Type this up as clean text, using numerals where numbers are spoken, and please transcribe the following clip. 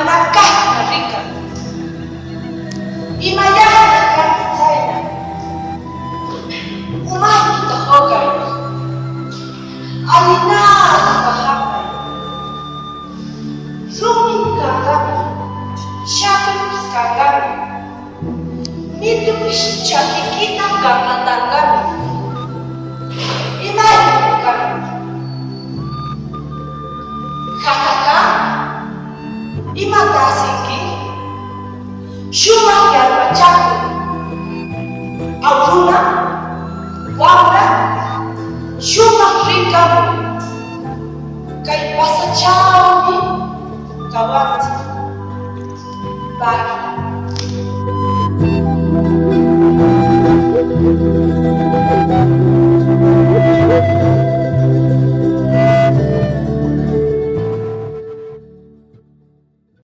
manakah mereka. Imayah akan saya. Umay kita hogay. Alina bahahay. Sumin kagami. Syakit kagami. Nito syakit kita gamatan kami. Imay kami. Kakaka, imatasiki, shumak yan pachaku, auruna, wamra, shumak rikamu, kay pasachaw ni kawat, bagi.